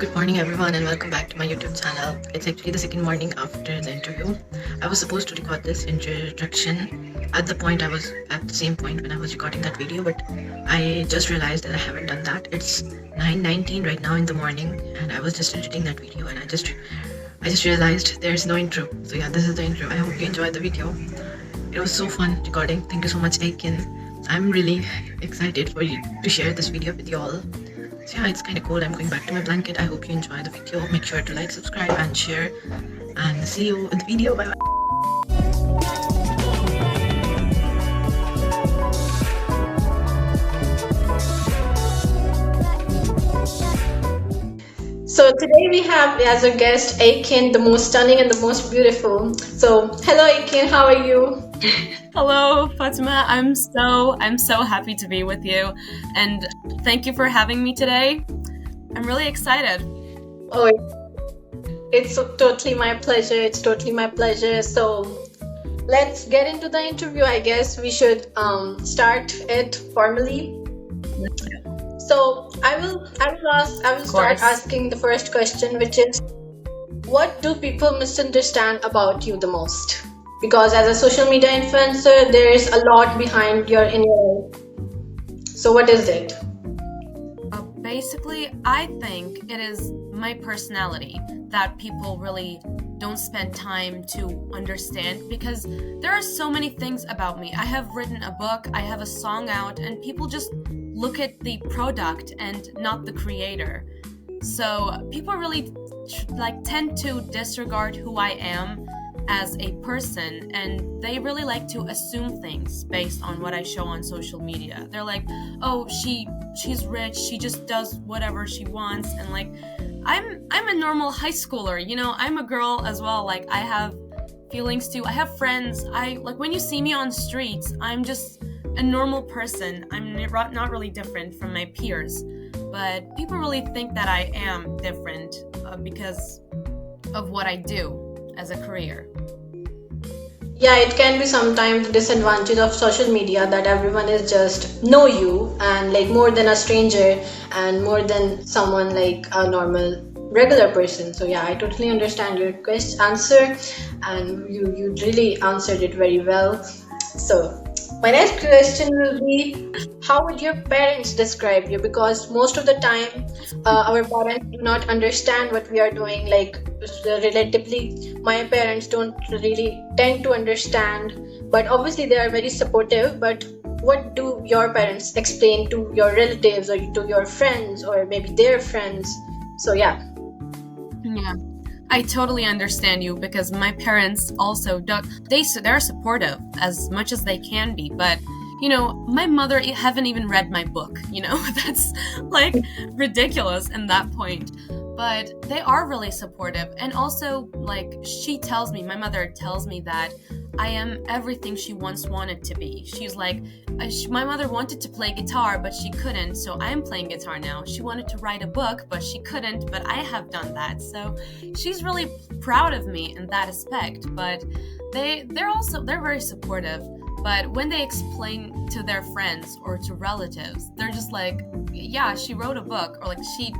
Good morning, everyone, and welcome back to my YouTube channel. It's actually the second morning after the interview. I was supposed to record this introduction at the same point when I was recording that video, but I just realized that I haven't done that. It's 9:19 right now in the morning, and I was just editing that video, and I just realized there's no intro. So yeah, this is the intro. I hope you enjoyed the video. It was so fun recording. Thank you so much, Ekin. I'm really excited for you to share this video with you all. So yeah, it's kind of cold. I'm going back to my blanket. I hope you enjoy the video. Make sure to like, subscribe, and share. And see you in the video. Bye bye. So today we have as a guest Ekin, the most stunning and the most beautiful. So hello Ekin, how are you? Hello, Fatima. I'm so happy to be with you, and thank you for having me today. I'm really excited. Oh, it's totally my pleasure. It's totally my pleasure. So let's get into the interview. I guess we should start it formally. So I will start asking the first question, which is, what do people misunderstand about you the most? Because as a social media influencer, there is a lot behind your in your life. So what is it? Basically, I think it is my personality that people really don't spend time to understand, because there are so many things about me. I have written a book, I have a song out, and people just look at the product and not the creator. So people really tend to disregard who I am as a person, and they really like to assume things based on what I show on social media. They're like, oh, she's rich, she just does whatever she wants, and I'm a normal high schooler, I'm a girl as well. I have feelings too, I have friends. When you see me on streets, I'm just a normal person. I'm not really different from my peers, but people really think that I am different because of what I do as a career. Yeah, it can be sometimes the disadvantage of social media that everyone is just know you and more than a stranger and more than someone like a normal regular person. So yeah, I totally understand your answer, and you really answered it very well. So my next question will be, how would your parents describe you? Because most of the time, our parents do not understand what we are doing. Relatively, my parents don't really tend to understand, but obviously they are very supportive. But what do your parents explain to your relatives or to your friends or maybe their friends? So yeah. Yeah. I totally understand you, because my parents also they're supportive as much as they can be, but my mother haven't even read my book. That's ridiculous in that point. But they are really supportive, and also my mother tells me that I am everything she once wanted to be. She's like, my mother wanted to play guitar, but she couldn't, so I'm playing guitar now. She wanted to write a book, but she couldn't, but I have done that. So she's really proud of me in that aspect. But they're very supportive. But when they explain to their friends or to relatives, they're just like, yeah, she wrote a book, or she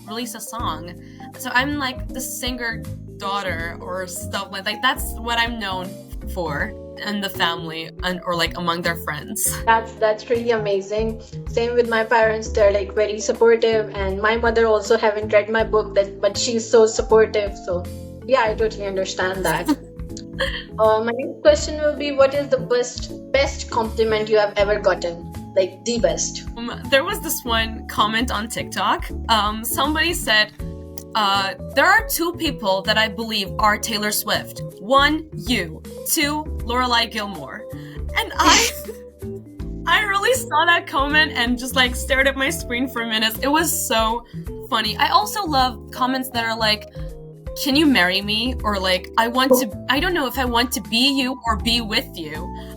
released a song. So I'm like the singer daughter or stuff like that. That's what I'm known for in the family or among their friends. That's really amazing. Same with my parents. They're very supportive, and my mother also haven't read my book, but she's so supportive. So yeah, I totally understand that. My next question will be, what is the best compliment you have ever gotten? The best. There was this one comment on TikTok. Somebody said, there are two people that I believe are Taylor Swift. One, you. Two, Lorelai Gilmore. And I really saw that comment and just stared at my screen for minutes. It was so funny. I also love comments that are can you marry me? Or I don't know if I want to be you or be with you.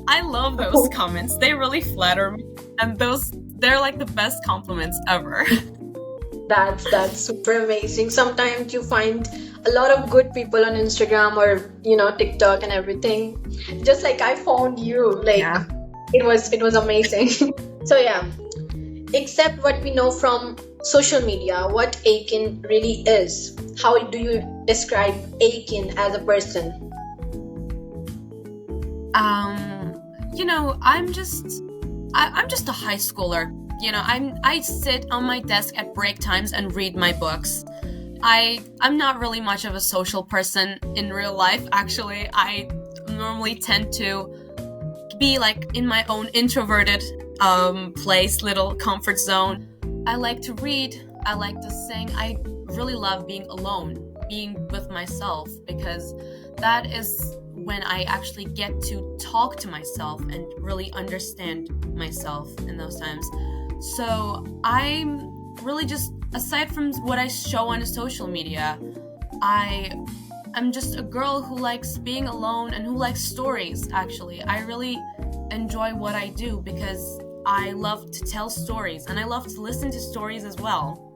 I love those comments. They really flatter me. And they're the best compliments ever. That's super amazing. Sometimes you find a lot of good people on Instagram or TikTok and everything. Just like I found you. Yeah. It was amazing. So yeah, except what we know from social media, what Ekin really is. How do you describe Ekin as a person? I'm just a high schooler. I sit on my desk at break times and read my books. I'm not really much of a social person in real life, actually. I normally tend to be like in my own introverted place, little comfort zone. I like to read, I like to sing. I really love being alone, being with myself, because that is when I actually get to talk to myself and really understand myself in those times. So I'm really just, aside from what I show on social media, I'm just a girl who likes being alone and who likes stories, actually. I really enjoy what I do because I love to tell stories and I love to listen to stories as well.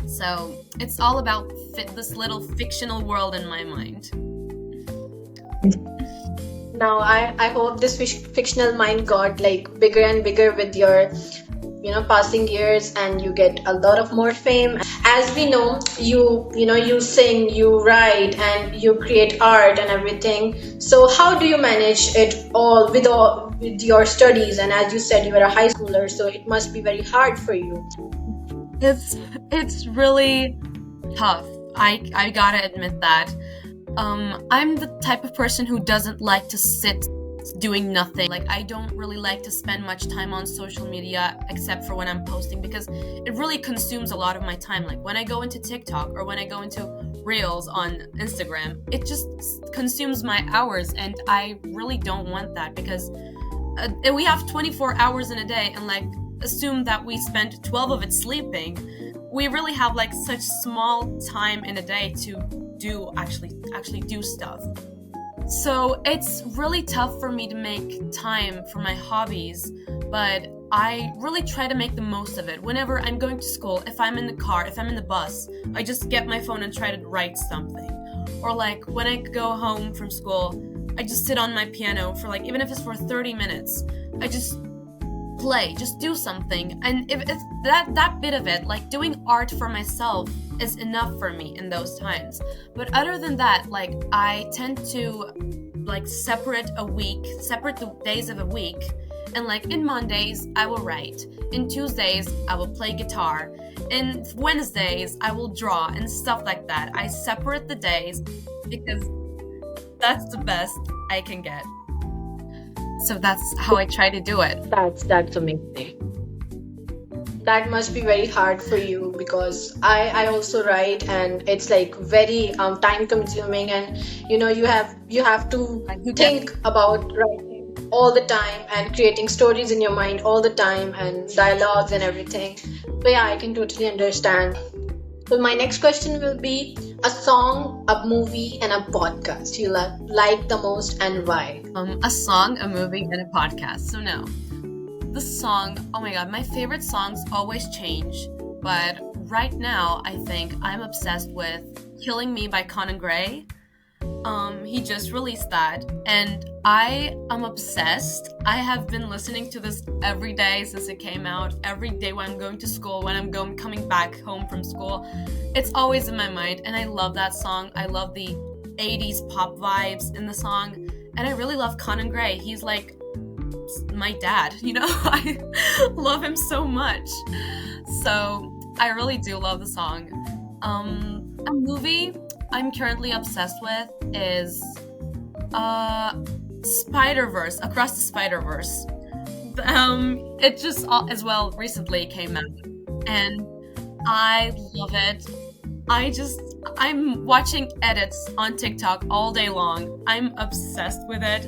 So it's all about this little fictional world in my mind. Now, I hope this fictional mind got like bigger and bigger with your passing years, and you get a lot of more fame. As we know, you sing, you write, and you create art and everything. So how do you manage it all with your studies? And as you said, you were a high schooler, so it must be very hard for you. It's really tough. I gotta admit that. I'm the type of person who doesn't like to sit doing nothing. Like, I don't really like to spend much time on social media except for when I'm posting, because it really consumes a lot of my time. Like when I go into TikTok or when I go into Reels on Instagram, it just consumes my hours, and I really don't want that, because we have 24 hours in a day, and like assume that we spend 12 of it sleeping. We really have like such small time in a day to actually do stuff. So it's really tough for me to make time for my hobbies, but I really try to make the most of it. Whenever I'm going to school, if I'm in the car, if I'm in the bus, I just get my phone and try to write something. Or like when I go home from school, I just sit on my piano for like, even if it's for 30 minutes, I just play, just do something. And if that bit of it, like doing art for myself, is enough for me in those times. But other than that, like I tend to like separate the days of a week, and like in Mondays I will write, in Tuesdays I will play guitar, in Wednesdays I will draw and stuff like that. I separate the days because that's the best I can get. So that's how I try to do it. That's amazing. That must be very hard for you, because I also write, and it's like very time consuming, and you have to You get think about writing all the time and creating stories in your mind all the time and dialogues and everything. So yeah, I can totally understand. So my next question will be a song, a movie, and a podcast you like the most, and why. a song, a movie, and a podcast. So now, the song, oh my god, my favorite songs always change, but right now I think I'm obsessed with Killing Me by Conan Gray. He just released that, and I am obsessed. I have been listening to this every day since it came out. Every day when I'm going to school, when I'm coming back home from school, it's always in my mind, and I love that song. I love the 80s pop vibes in the song, and I really love Conan Gray. He's like my dad, I love him so much. So I really do love the song. A movie I'm currently obsessed with is Spider-Verse, Across the Spider-Verse. It just as well recently came out, and I love it. I'm watching edits on TikTok all day long. I'm obsessed with it.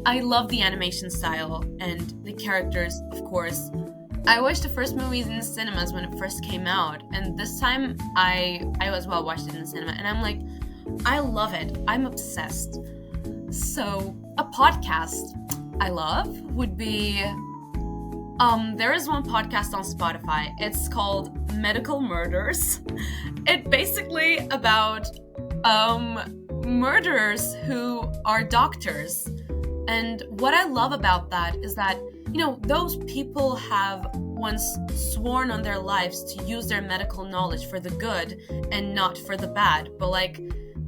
I love the animation style and the characters, of course. I watched the first movies in the cinemas when it first came out, and this time I as well watched it in the cinema, and I'm like, I love it. I'm obsessed. So a podcast I love would be there is one podcast on Spotify. It's called Medical Murders. It's basically about murderers who are doctors. And what I love about that is that, those people have once sworn on their lives to use their medical knowledge for the good and not for the bad. But like,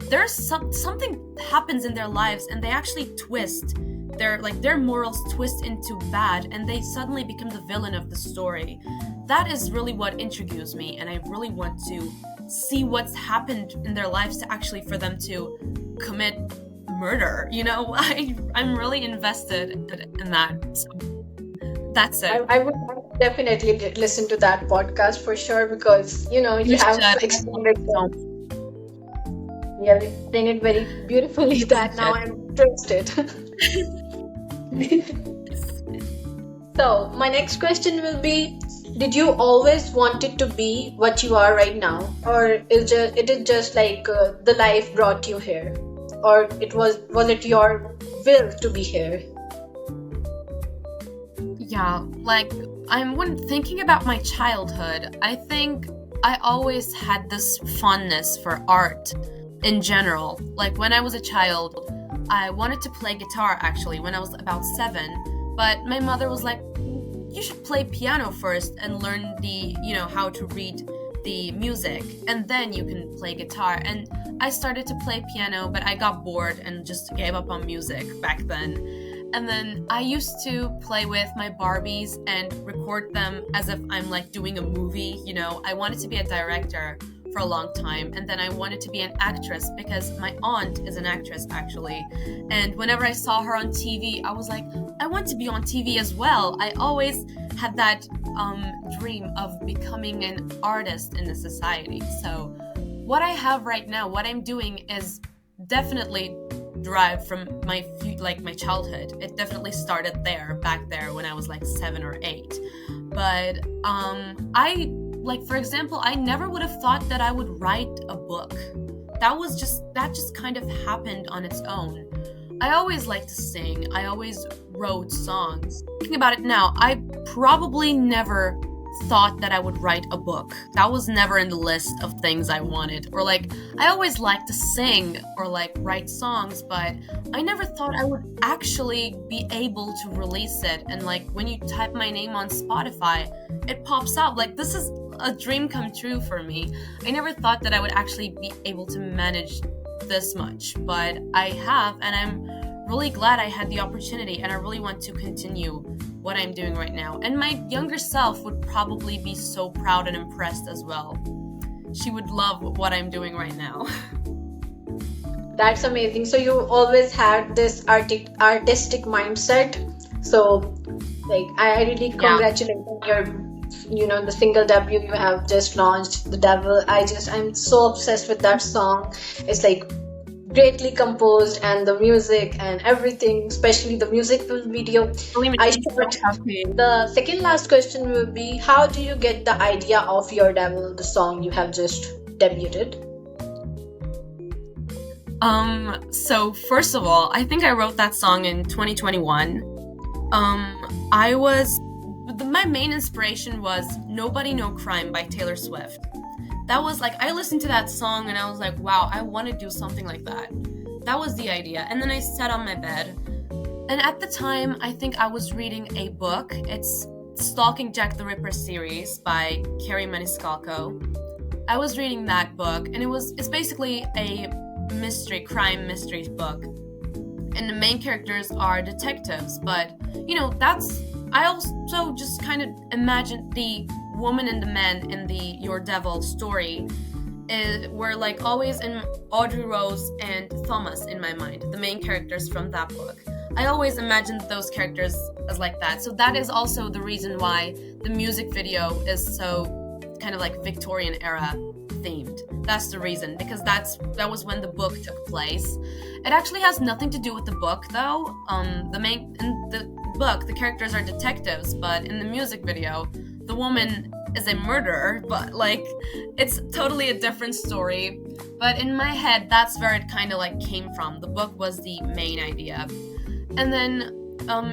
there's something happens in their lives and they actually twist their morals twist into bad, and they suddenly become the villain of the story. That is really what intrigues me, and I really want to see what's happened in their lives to actually for them to commit murder. I'm really invested in that. So that's it. I would definitely listen to that podcast for sure, because you have explained it you explained it very beautifully that now I'm interested. So my next question will be, did you always wanted to be what you are right now, or it is just like the life brought you here, or was it your will to be here? Yeah, like when thinking about my childhood, I think I always had this fondness for art in general. Like when I was a child, I wanted to play guitar actually when I was about 7, but my mother was like, you should play piano first and learn how to read the music, and then you can play guitar. And I started to play piano, but I got bored and just gave up on music back then. And then I used to play with my Barbies and record them as if I'm like doing a movie. I wanted to be a director for a long time, and then I wanted to be an actress because my aunt is an actress actually, and whenever I saw her on TV, I was like, I want to be on TV as well. I always had that dream of becoming an artist in the society. So what I have right now, what I'm doing, is definitely derived from my childhood. It definitely started back there when I was like 7 or 8. But for example, I never would have thought that I would write a book. That just kind of happened on its own. I always liked to sing. I always wrote songs. Thinking about it now, I probably never thought that I would write a book. That was never in the list of things I wanted. Or I always liked to sing or write songs, but I never thought I would actually be able to release it. And when you type my name on Spotify, it pops up. This is a dream come true for me. I never thought that I would actually be able to manage this much, but I have, and I'm really glad I had the opportunity, and I really want to continue what I'm doing right now. And my younger self would probably be so proud and impressed as well. She would love what I'm doing right now. That's amazing. So you always had this artistic mindset. So I really congratulate your the single debut you have just launched, The Devil. I'm so obsessed with that song. It's greatly composed, and the music and everything, especially the music video. The second last question will be, how do you get the idea of Your Devil, the song you have just debuted? So first of all, I think I wrote that song in 2021. My main inspiration was Nobody No Crime by Taylor Swift. That was I listened to that song and I was like, wow, I want to do something like that. That was the idea. And then I sat on my bed, and at the time, I think I was reading a book. It's Stalking Jack the Ripper series by Carrie Maniscalco. I was reading that book, and it's basically a crime mystery book. And the main characters are detectives, but I also just kind of imagined the woman and the man in the Your Devil story were always in Audrey Rose and Thomas in my mind, the main characters from that book. I always imagined those characters as that. So that is also the reason why the music video is so kind of Victorian era themed. That's the reason, because that was when the book took place. It actually has nothing to do with the book though. In the book, the characters are detectives, but in the music video, the woman is a murderer, but it's totally a different story. But in my head, that's where it kind of came from. The book was the main idea. And then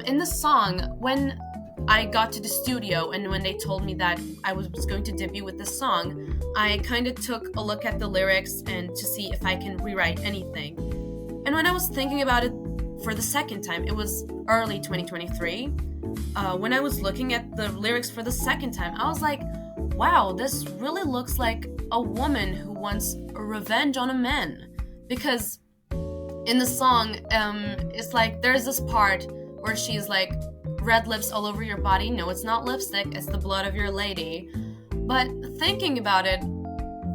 in the song, when I got to the studio and when they told me that I was going to debut with this song, I kind of took a look at the lyrics and to see if I can rewrite anything. And when I was thinking about it for the second time, it was early 2023, when I was looking at the lyrics for the second time, I was like, wow, this really looks like a woman who wants revenge on a man. Because in the song, it's like there's this part where she's like, red lips all over your body. No, it's not lipstick, it's the blood of your lady. But thinking about it,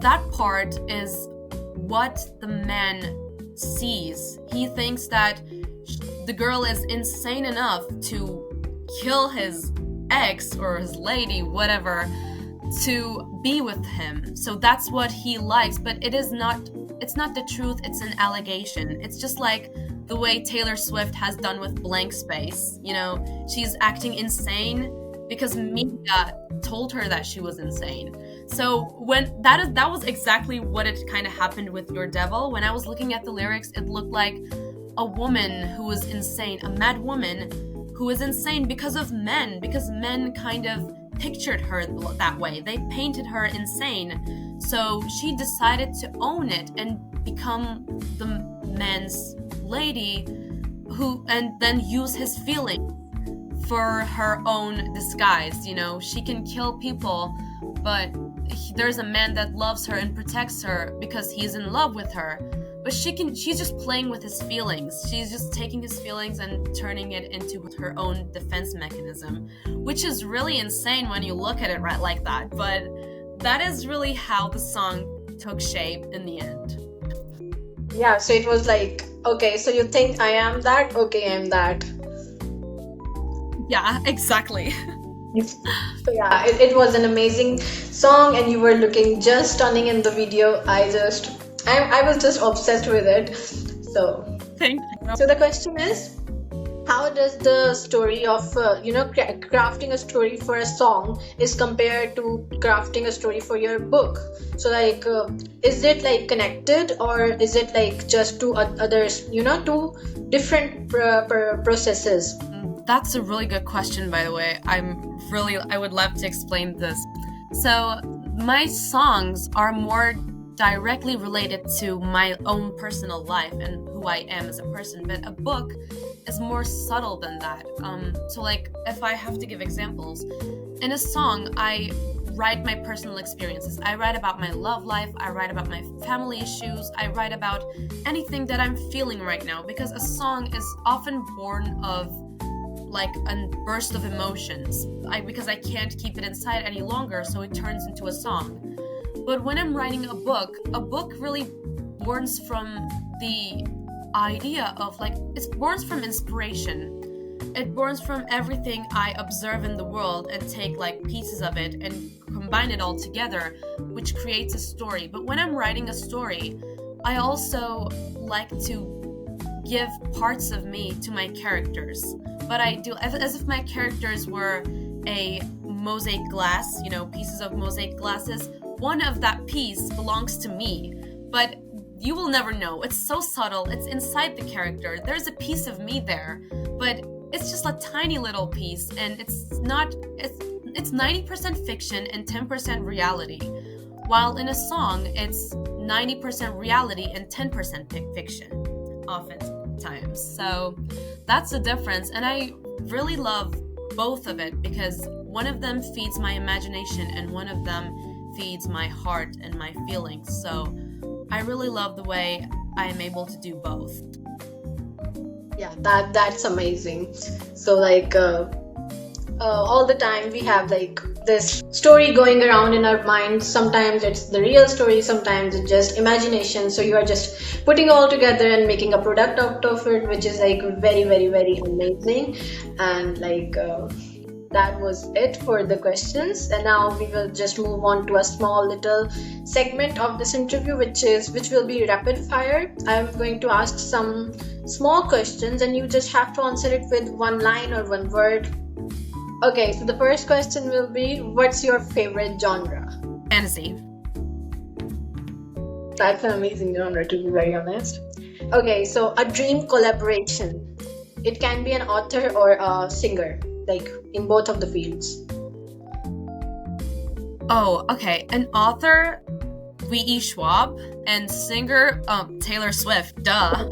that part is what the man sees. He thinks that the girl is insane enough to kill his ex or his lady, whatever, to be with him. So that's what he likes, but it's not the truth, it's an allegation. It's just like the way Taylor Swift has done with Blank Space. You know, she's acting insane because media told her that she was insane. So when that was exactly what it kind of happened with Your Devil. When I was looking at the lyrics, it looked like a woman who was insane, a mad woman who is insane because of men, because men kind of pictured her that way. They painted her insane. So she decided to own it and become the man's lady and then use his feelings for her own disguise. You know, she can kill people, but there's a man that loves her and protects her because he's in love with her. But she's just playing with his feelings. She's just taking his feelings and turning it into her own defense mechanism, which is really insane when you look at it right like that. But that is really how the song took shape in the end. Yeah, so it was like, okay, so you think I am that? Okay, I'm that. Yeah, exactly. So yeah, it was an amazing song, and you were looking just stunning in the video. I was just obsessed with it. So Thank you. So the question is, how does the story of crafting a story for a song is compared to crafting a story for your book? So like, is it like connected, or is it like just two others, two different processes? That's a really good question, by the way. I would love to explain this. So my songs are more directly related to my own personal life and who I am as a person, but a book is more subtle than that. So like, if I have to give examples, in a song I write my personal experiences. I write about my love life, I write about my family issues, I write about anything that I'm feeling right now, because a song is often born of like a burst of emotions, because I can't keep it inside any longer, so it turns into a song. But when I'm writing a book really borns from the idea of it's borns from inspiration. It borns from everything I observe in the world and take pieces of it and combine it all together, which creates a story. But when I'm writing a story, I also like to give parts of me to my characters. But I do as if my characters were a mosaic glass, pieces of mosaic glasses. One of that piece belongs to me, but you will never know. It's so subtle. It's inside the character. There's a piece of me there, but it's just a tiny little piece, and it's 90% fiction and 10% reality. While in a song, it's 90% reality and 10% fiction, oftentimes. So that's the difference, and I really love both of it because one of them feeds my imagination and one of them feeds my heart and my feelings. So I really love the way I am able to do both. Yeah, that's amazing. So all the time we have this story going around in our minds. Sometimes it's the real story, sometimes it's just imagination. So you are just putting all together and making a product out of it, which is very, very, very amazing. And that was it for the questions, and now we will just move on to a small little segment of this interview, which will be rapid fire. I'm going to ask some small questions and you just have to answer it with one line or one word. Okay, so the first question will be, what's your favorite genre? Fantasy. That's an amazing genre, to be very honest. Okay, so a dream collaboration. It can be an author or a singer, in both of the fields. Oh, okay. An author, V.E. Schwab, and singer, Taylor Swift. Duh.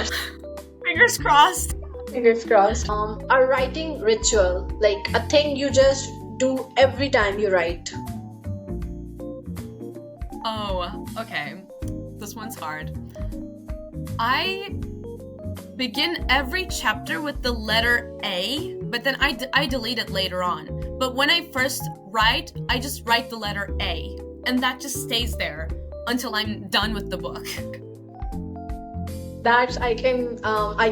Fingers crossed. Fingers crossed. A writing ritual, like a thing you just do every time you write. Oh, okay. This one's hard. I begin every chapter with the letter A, but then I delete it later on. But when I first write, I just write the letter A, and that just stays there until I'm done with the book. That's I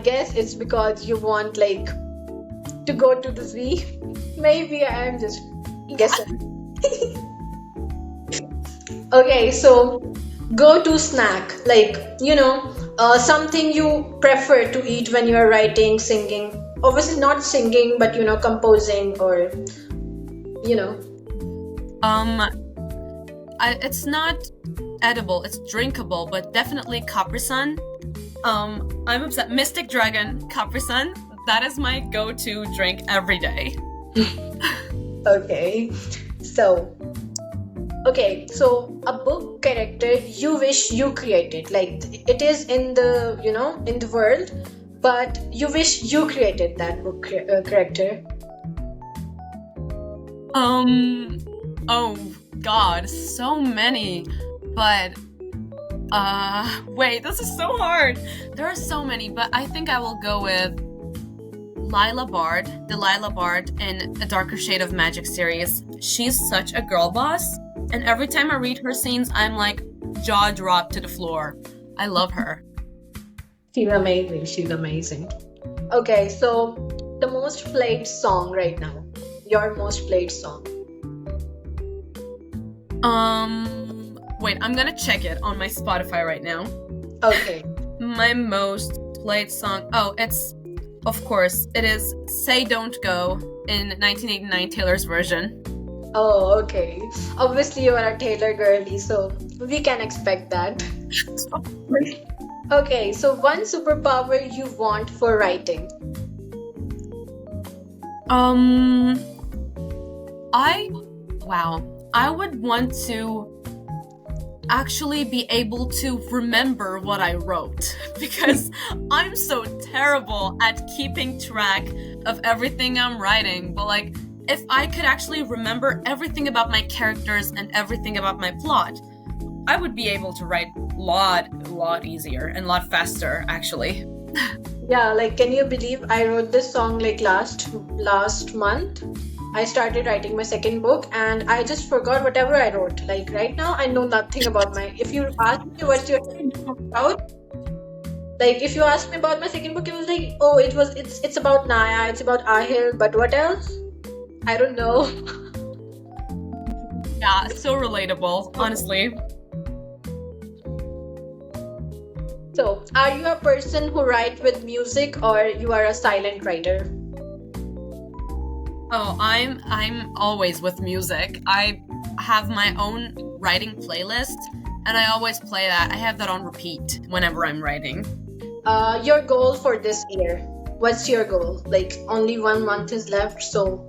guess it's because you want like to go to the Z. Maybe I'm just guessing. Okay, so go to snack, like something you prefer to eat when you're writing, singing. Obviously not singing, but composing or you know. It's not edible, it's drinkable, but definitely Capri Sun. I'm upset. Mystic Dragon Capri Sun. That is my go-to drink every day. Okay, so a book character you wish you created, like it is in the in the world, but you wish you created that book character. Oh God, so many, but wait, this is so hard. There are so many, but I think I will go with Delilah Bard in A Darker Shade of Magic series. She's such a girl boss, and every time I read her scenes, I'm like jaw dropped to the floor. I love her. She's amazing. Okay, so the most played song right now, your most played song. Wait, I'm gonna check it on my Spotify right now. Okay. My most played song. Oh, it is Say Don't Go in 1989 Taylor's version. Oh, okay. Obviously, you are a Taylor girly, so we can expect that. Okay, so one superpower you want for writing. I would want to actually be able to remember what I wrote because I'm so terrible at keeping track of everything I'm writing. But like, if I could actually remember everything about my characters and everything about my plot, I would be able to write a lot easier and a lot faster, actually. Yeah, like can you believe I wrote this song like last month? I started writing my second book and I just forgot whatever I wrote. Like right now I know nothing about if you ask me what's your second book about, like if you ask me about my second book, it was like, oh, it's about Naya, it's about Ahil, but what else? I don't know. Yeah, so relatable, honestly. So, are you a person who writes with music or you are a silent writer? Oh, I'm always with music. I have my own writing playlist and I always play that. I have that on repeat whenever I'm writing. Your goal for this year. What's your goal? Like only 1 month is left, so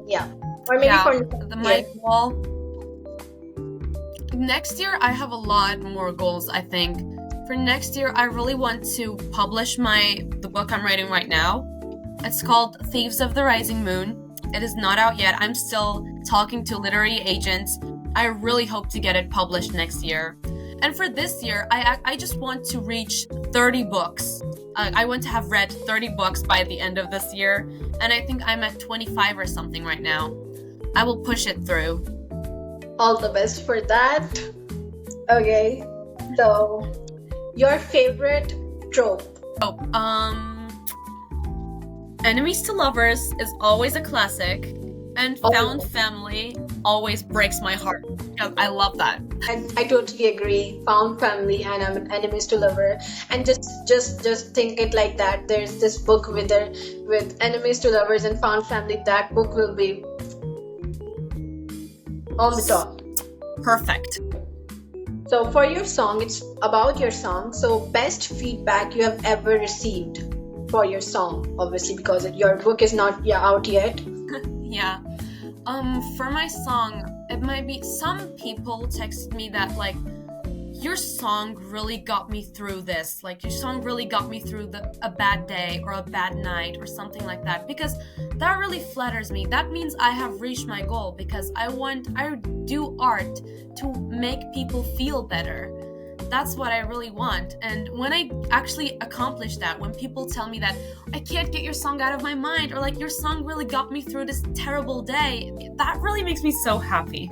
yeah. Or maybe my goal. Next year I have a lot more goals, I think. For next year I really want to publish the book I'm writing right now. It's called Thieves of the Rising Moon. It is not out yet. I'm still talking to literary agents. I really hope to get it published next year. And for this year, I just want to reach 30 books. I want to have read 30 books by the end of this year. And I think I'm at 25 or something right now. I will push it through. All the best for that. Okay. So, your favorite trope? Enemies to lovers is always a classic, and found family always breaks my heart. I love that. I totally agree. Found family and enemies to lover, and just think it like that. There's this book with enemies to lovers and found family. That book will be on the top. Perfect. So for your song, it's about your song. So best feedback you have ever received for your song, obviously because your book is not out yet. Yeah. For my song, it might be some people texted me that like your song really got me through this. Like, your song really got me through a bad day or a bad night or something like that, because that really flatters me. That means I have reached my goal, because I do art to make people feel better. That's what I really want. And when I actually accomplish that, when people tell me that I can't get your song out of my mind, or like, your song really got me through this terrible day, that really makes me so happy.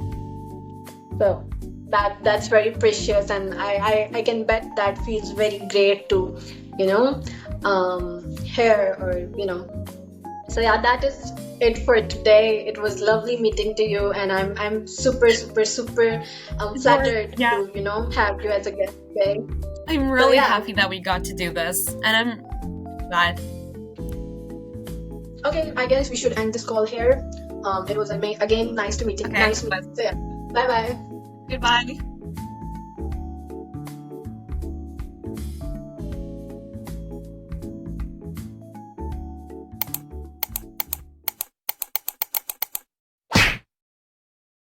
So that's very precious, and I can bet that feels very great to, hear, or So yeah, that is it for today. It was lovely meeting to you, and I'm super flattered Yeah. to have you as a guest today. I'm really yeah. happy that we got to do this, and I'm glad. Okay, I guess we should end this call here. It was again nice to meet you. Okay, Nice to meet you. So yeah, bye bye. Goodbye.